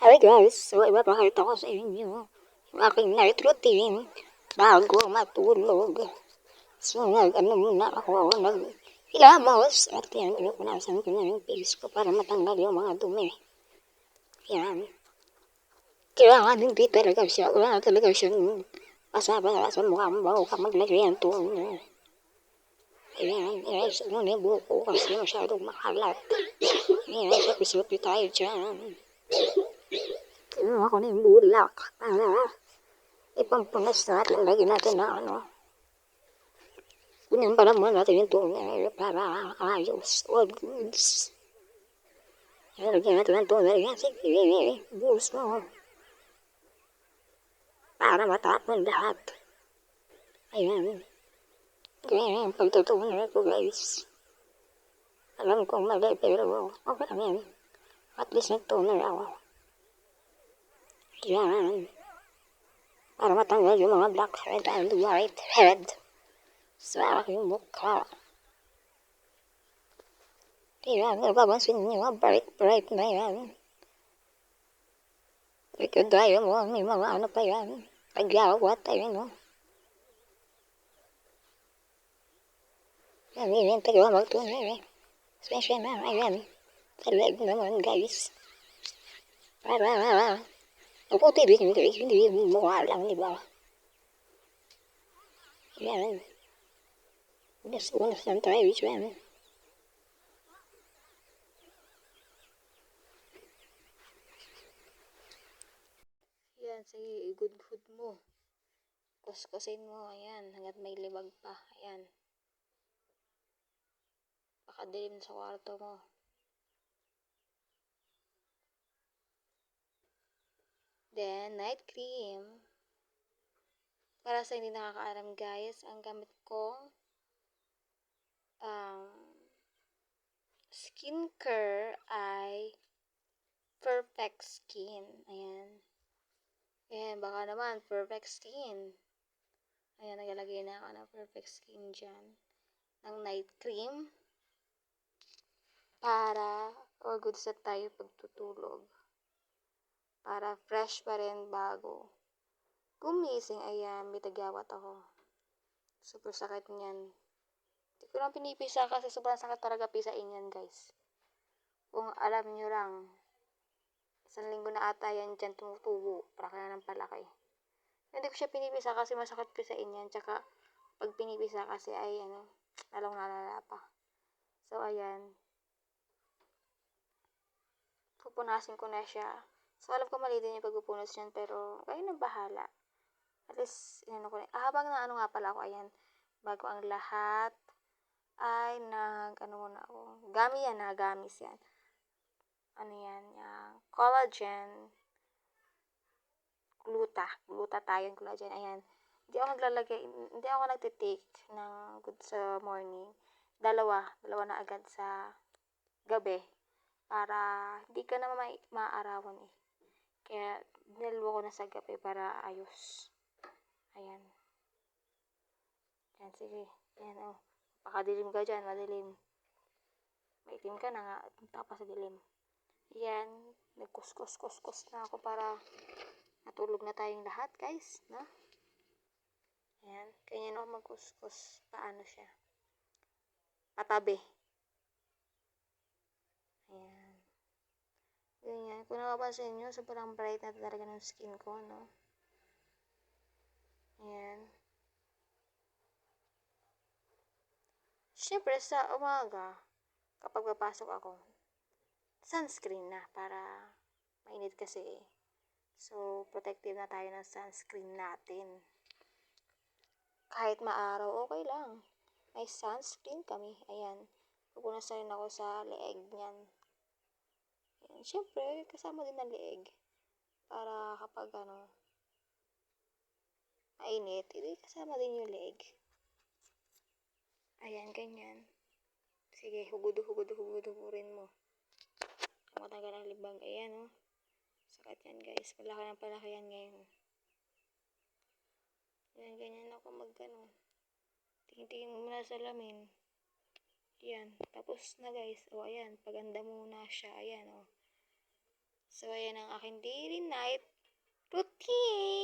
Hi guys, so ipapakita ko sa inyo yung aking night routine bago matulog. So nag-ano muna ako, nag-hilamos at yan, pinupunasan ko na yung face ko para matanggal yung mga dumi. Yan. Kailangan hindi talaga siya, wala talaga siyang pasaba sa mukha mo bago ka maglagay ang toner. Ayan, guys, ano na yung buhok ko kasi masyadong makalat. Ayan, sapi-sapi tayo dyan. Kinuha ko na yung bulak para ipampunas natin. Lagyan natin na ano. Kunin pala muna natin yung toner para ayos. All goods. Lagyan natin ng toner. Yan, sige. Buhos mo. Para matapon lahat. Ayan. Ganyan yung pagtutunan ko guys. Alam kong mali pero okay lang yan. At least nag-toner ako. Ayan. Para matanggal yung mga black head and white head sa aking mukha. Ayan, nababansin niyo mga bright na yan. Ikaw tayo mo, may mga ano pa yan. Pagyawat, ayun no. Yan, tagawa magtunay eh. Special na, ayan. Sa leg naman guys. Para. Ako hindi mukha lang, di ba? Ayan. Unas lang tayo, which one? Yan, sige, good mo. Kuskusin mo, ayan, hanggat may libag pa, ayan. Pakadilim sa kwarto mo. Then, night cream. Para sa hindi nakakaalam guys, ang gamit kong skincare ay Perfect Skin. Ayan. Ayan, baka naman, Perfect Skin. Ayan, nagalagay na ako ng Perfect Skin dyan. Ng night cream. Para all good sa tayo pagtutulog. Para fresh pa rin bago. Gumising, ayan, may tagyawat ako. Super sakit niyan. Hindi ko lang pinipisa kasi sobrang sakit talaga pisain yan, guys. Kung alam nyo lang, 1 linggo na ata yan dyan tumutubo. Para kaya ng palaki. Hindi ko siya pinipisa kasi masakit pisain yan. Tsaka, pag pinipisa kasi ay, lalong nalala pa. So, ayan. Pupunasin ko na siya. So, alam ko mali din yung pagpupunas niyan, pero kayo na bahala. At least, ko na. Habang na nga pala ako, ayan, bago ang lahat, ay muna ako. Gamis yan. Yan, collagen, gluta tayo, collagen, ayan. Hindi ako nagtitake ng good sa morning. Dalawa na agad sa gabi. Para, hindi ka na maaarawan eh. Kaya, dinalawa ko na sa gabi para ayos. Ayan. Yan, sige. Ayan, pakadilim ka dyan, madilim. Maitim ka na nga, tapos sa dilim. Yan, nagkuskus na ako para natulog na tayong lahat, guys. No? Ayan, ganyan ako magkuskus. Paano siya? Patabi. Ayan. Ganyan. Kung napapansin nyo, sobrang bright na talaga ng skin ko, no? Ayan. Siyempre, sa umaga, kapag papasok ako, sunscreen na para mainit kasi eh. So, protective na tayo ng sunscreen natin. Kahit maaraw, okay lang. May sunscreen kami. Ayan. Pupunas na rin ako sa leeg niyan. Ayan. Siyempre, kasama din ang leeg. Para kapag mainit, kasama din yung leeg. Ayan, ganyan. Sige, hugudurin mo. Matanggal ang libag. Ayan, sakit yan, guys. Palaki yan ngayon. Ayan, ganyan ako tingin mo muna sa salamin. Ayan, tapos na guys. Ayan, paganda muna siya. Ayan, So, ayan ang aking daily night routine.